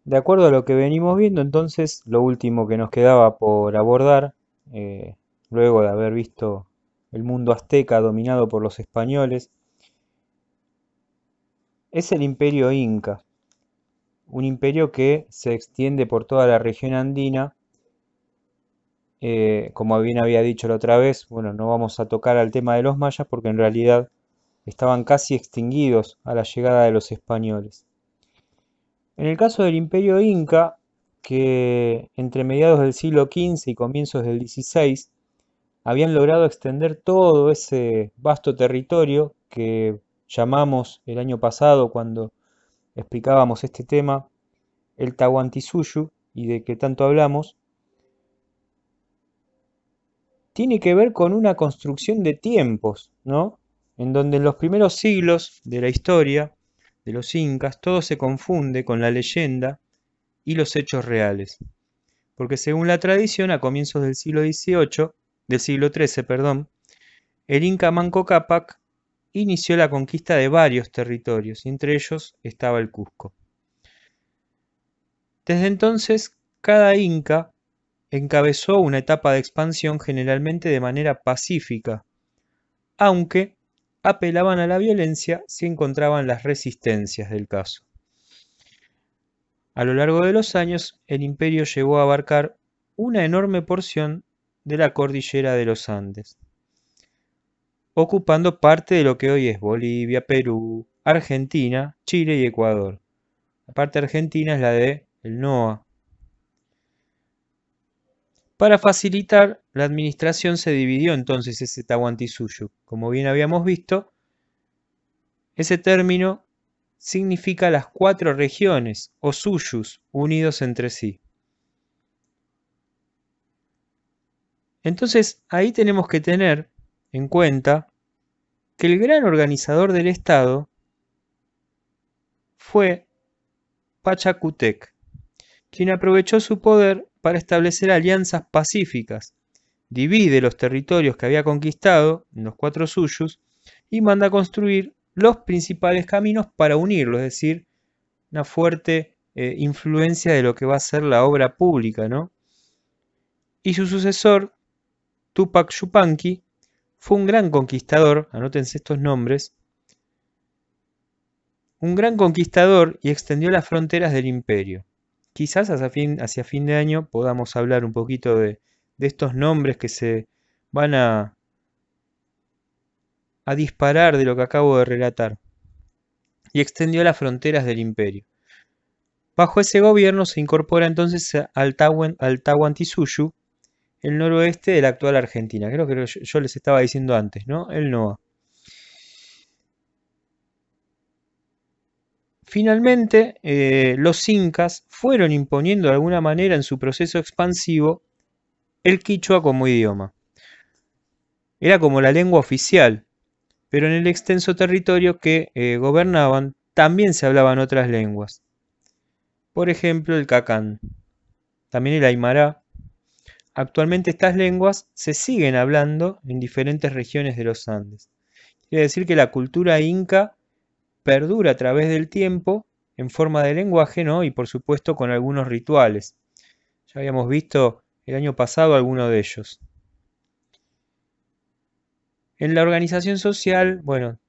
De acuerdo a lo que venimos viendo, entonces, lo último que nos quedaba por abordar, eh, luego de haber visto el mundo azteca dominado por los españoles, es el imperio inca, un imperio que se extiende por toda la región andina. Como bien había dicho la otra vez, bueno, no vamos a tocar al tema de los mayas porque en realidad estaban casi extinguidos a la llegada de los españoles. En el caso del Imperio Inca, que entre mediados del siglo XV y comienzos del XVI habían logrado extender todo ese vasto territorio que llamamos el año pasado cuando explicábamos este tema el Tahuantinsuyo y de que tanto hablamos, tiene que ver con una construcción de tiempos, ¿no? En donde en los primeros siglos de la historia de los incas todo se confunde con la leyenda y los hechos reales. Porque según la tradición, a comienzos del siglo XVIII, del siglo XIII, perdón, el Inca Manco Cápac inició la conquista de varios territorios, y entre ellos estaba el Cusco. Desde entonces, cada Inca encabezó una etapa de expansión generalmente de manera pacífica, aunque apelaban a la violencia si encontraban las resistencias del caso. A lo largo de los años, el imperio llegó a abarcar una enorme porción de la cordillera de los Andes, ocupando parte de lo que hoy es Bolivia, Perú, Argentina, Chile y Ecuador. La parte argentina es la de el NOA. Para facilitar la administración se dividió entonces ese Tahuantinsuyo. Como bien habíamos visto, ese término significa las cuatro regiones o suyus unidos entre sí. Entonces ahí tenemos que tener en cuenta que el gran organizador del Estado fue Pachacútec, quien aprovechó su poder para establecer alianzas pacíficas, divide los territorios que había conquistado en los cuatro suyos y manda construir los principales caminos para unirlos, es decir, una fuerte influencia de lo que va a ser la obra pública, ¿no? Y su sucesor, Tupac Yupanqui, fue un gran conquistador, anótense estos nombres, un gran conquistador y extendió las fronteras del imperio. Quizás hacia fin de año podamos hablar un poquito de estos nombres que se van a disparar de lo que acabo de relatar. Y extendió las fronteras del imperio. Bajo ese gobierno se incorpora entonces al Tahuantinsuyo, el noroeste de la actual Argentina. Creo que yo les estaba diciendo antes, ¿no? El NOA. Finalmente, los incas fueron imponiendo de alguna manera en su proceso expansivo el quichua como idioma. Era como la lengua oficial, pero en el extenso territorio que gobernaban también se hablaban otras lenguas. Por ejemplo, el cacán, también el aymara. Actualmente estas lenguas se siguen hablando en diferentes regiones de los Andes. Quiere decir que la cultura inca perdura a través del tiempo en forma de lenguaje, ¿no? Y por supuesto con algunos rituales. Ya habíamos visto el año pasado alguno de ellos. En la organización social, bueno,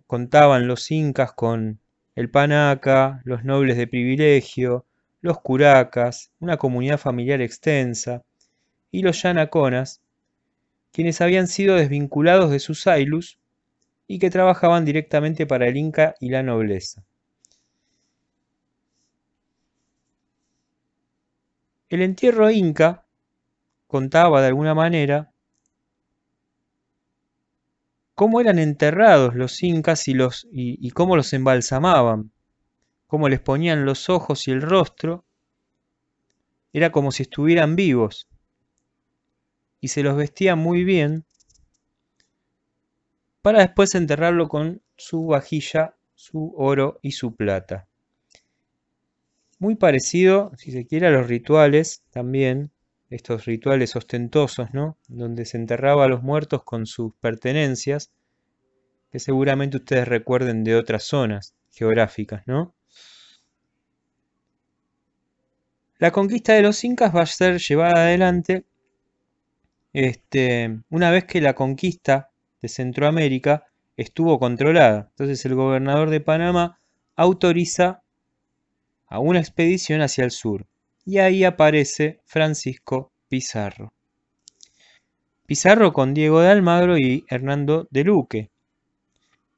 contaban los incas con el panaca, los nobles de privilegio, los curacas, una comunidad familiar extensa, y los yanaconas, quienes habían sido desvinculados de sus aylus y que trabajaban directamente para el Inca y la nobleza. El entierro inca contaba de alguna manera cómo eran enterrados los incas y cómo los embalsamaban, cómo les ponían los ojos y el rostro, era como si estuvieran vivos, y se los vestía muy bien para después enterrarlo con su vajilla, su oro y su plata. Muy parecido, si se quiere, a los rituales también, estos rituales ostentosos, ¿no? Donde se enterraba a los muertos con sus pertenencias, que seguramente ustedes recuerden de otras zonas geográficas, ¿no? La conquista de los incas va a ser llevada adelante una vez que la conquista de Centroamérica estuvo controlada. Entonces el gobernador de Panamá autoriza a una expedición hacia el sur. Y ahí aparece Francisco Pizarro. Pizarro con Diego de Almagro y Hernando de Luque,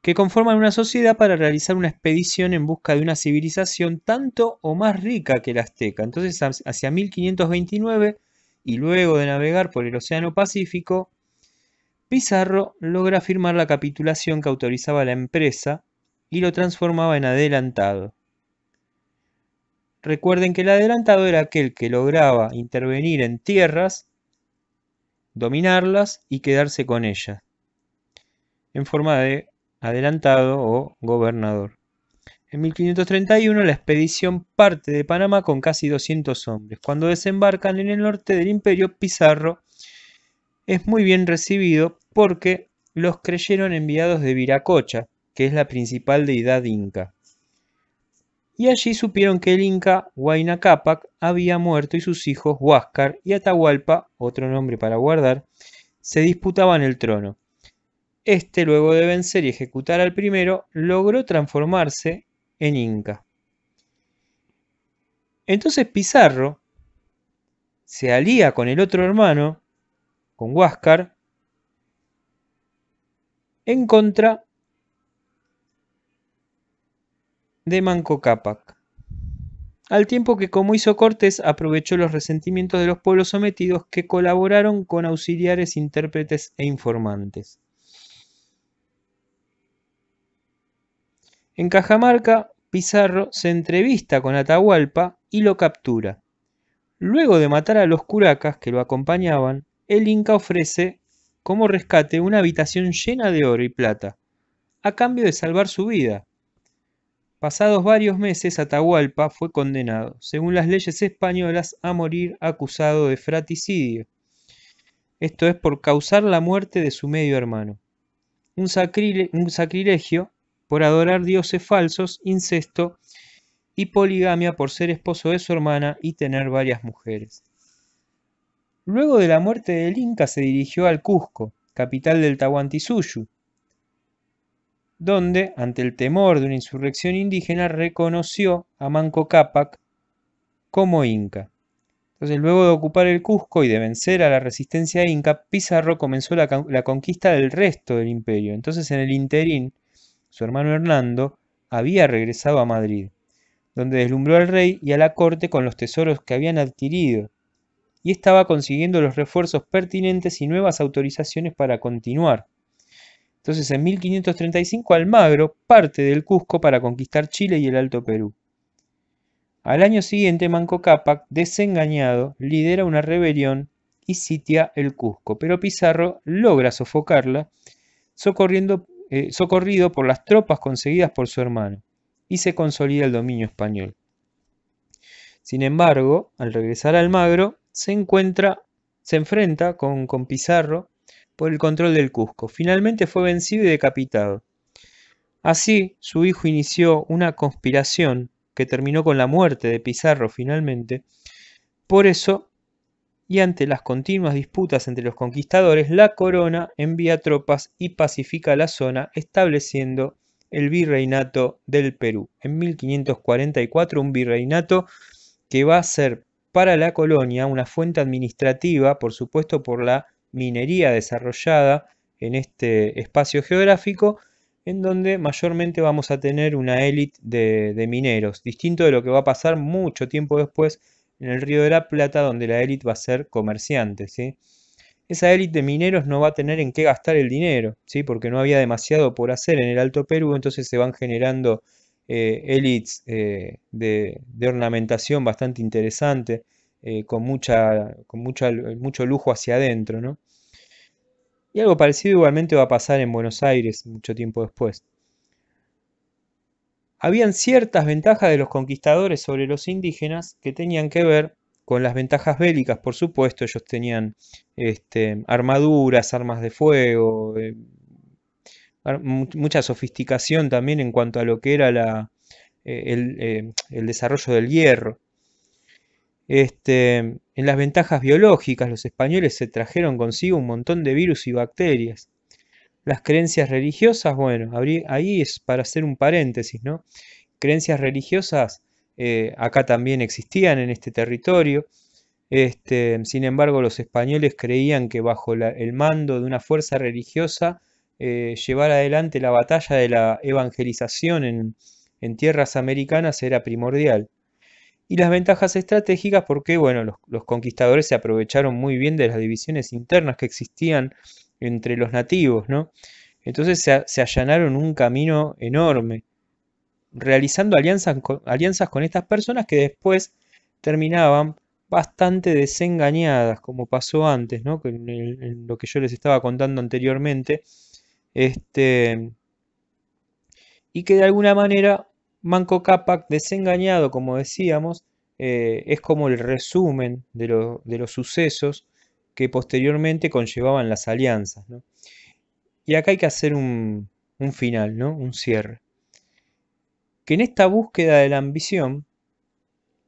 que conforman una sociedad para realizar una expedición en busca de una civilización tanto o más rica que la azteca. Entonces, hacia 1529, y luego de navegar por el Océano Pacífico, Pizarro logra firmar la capitulación que autorizaba la empresa y lo transformaba en adelantado. Recuerden que el adelantado era aquel que lograba intervenir en tierras, dominarlas y quedarse con ellas, en forma de adelantado o gobernador. En 1531 la expedición parte de Panamá con casi 200 hombres. Cuando desembarcan en el norte del imperio, Pizarro es muy bien recibido porque los creyeron enviados de Viracocha, que es la principal deidad inca. Y allí supieron que el inca Huayna Cápac había muerto y sus hijos Huáscar y Atahualpa, otro nombre para guardar, se disputaban el trono. Este, luego de vencer y ejecutar al primero, logró transformarse en inca. Entonces Pizarro se alía con el otro hermano, con Huáscar, en contra de Manco Cápac. Al tiempo que, como hizo Cortés, aprovechó los resentimientos de los pueblos sometidos que colaboraron con auxiliares, intérpretes e informantes. En Cajamarca, Pizarro se entrevista con Atahualpa y lo captura. Luego de matar a los curacas que lo acompañaban, el Inca ofrece como rescate una habitación llena de oro y plata, a cambio de salvar su vida. Pasados varios meses, Atahualpa fue condenado, según las leyes españolas, a morir acusado de fratricidio. Esto es por causar la muerte de su medio hermano. Un sacrilegio por adorar dioses falsos, incesto y poligamia por ser esposo de su hermana y tener varias mujeres. Luego de la muerte del Inca se dirigió al Cusco, capital del Tahuantinsuyo, donde, ante el temor de una insurrección indígena, reconoció a Manco Cápac como inca. Entonces, luego de ocupar el Cusco y de vencer a la resistencia inca, Pizarro comenzó la conquista del resto del imperio. Entonces, en el interín, su hermano Hernando había regresado a Madrid, donde deslumbró al rey y a la corte con los tesoros que habían adquirido, y estaba consiguiendo los refuerzos pertinentes y nuevas autorizaciones para continuar. Entonces, en 1535, Almagro parte del Cusco para conquistar Chile y el Alto Perú. Al año siguiente, Manco Cápac, desengañado, lidera una rebelión y sitia el Cusco, pero Pizarro logra sofocarla, socorrido por las tropas conseguidas por su hermano, y se consolida el dominio español. Sin embargo, al regresar a Almagro, se enfrenta con Pizarro por el control del Cusco. Finalmente fue vencido y decapitado. Así, su hijo inició una conspiración que terminó con la muerte de Pizarro finalmente. Por eso, y ante las continuas disputas entre los conquistadores, la corona envía tropas y pacifica la zona, estableciendo el virreinato del Perú. En 1544, un virreinato que va a ser para la colonia una fuente administrativa, por supuesto por la minería desarrollada en este espacio geográfico, en donde mayormente vamos a tener una élite de mineros, distinto de lo que va a pasar mucho tiempo después en el Río de la Plata, donde la élite va a ser comerciante, ¿sí? Esa élite de mineros no va a tener en qué gastar el dinero, ¿sí? Porque no había demasiado por hacer en el Alto Perú, entonces se van generando élites de ornamentación bastante interesante, mucho lujo hacia adentro, ¿no? Y algo parecido igualmente va a pasar en Buenos Aires mucho tiempo después. Habían ciertas ventajas de los conquistadores sobre los indígenas que tenían que ver con las ventajas bélicas, por supuesto. Ellos tenían armaduras, armas de fuego, mucha sofisticación también en cuanto a lo que era el desarrollo del hierro. En las ventajas biológicas, los españoles se trajeron consigo un montón de virus y bacterias. Las creencias religiosas, bueno, ahí es para hacer un paréntesis, ¿no? Creencias religiosas acá también existían en este territorio. Sin embargo, los españoles creían que bajo el mando de una fuerza religiosa, llevar adelante la batalla de la evangelización en tierras americanas era primordial. Y las ventajas estratégicas porque, bueno, los conquistadores se aprovecharon muy bien de las divisiones internas que existían entre los nativos, ¿no? Entonces se allanaron un camino enorme, realizando alianzas con estas personas que después terminaban bastante desengañadas, como pasó antes, ¿no? En lo que yo les estaba contando anteriormente, este, y que de alguna manera Manco Cápac, desengañado, como decíamos, es como el resumen de los sucesos que posteriormente conllevaban las alianzas, ¿no? Y acá hay que hacer un final, ¿no? Un cierre. Que en esta búsqueda de la ambición,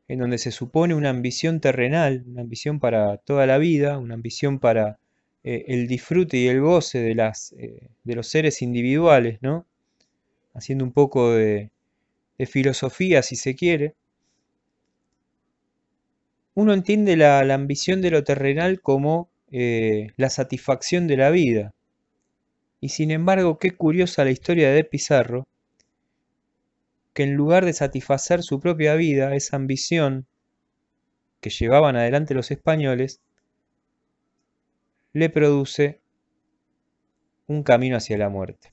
en donde se supone una ambición terrenal, una ambición para toda la vida, una ambición para el disfrute y el goce de los seres individuales, ¿no? Haciendo un poco de filosofía, si se quiere, uno entiende la ambición de lo terrenal como la satisfacción de la vida. Y sin embargo, qué curiosa la historia de Pizarro, que en lugar de satisfacer su propia vida, esa ambición que llevaban adelante los españoles, le produce un camino hacia la muerte.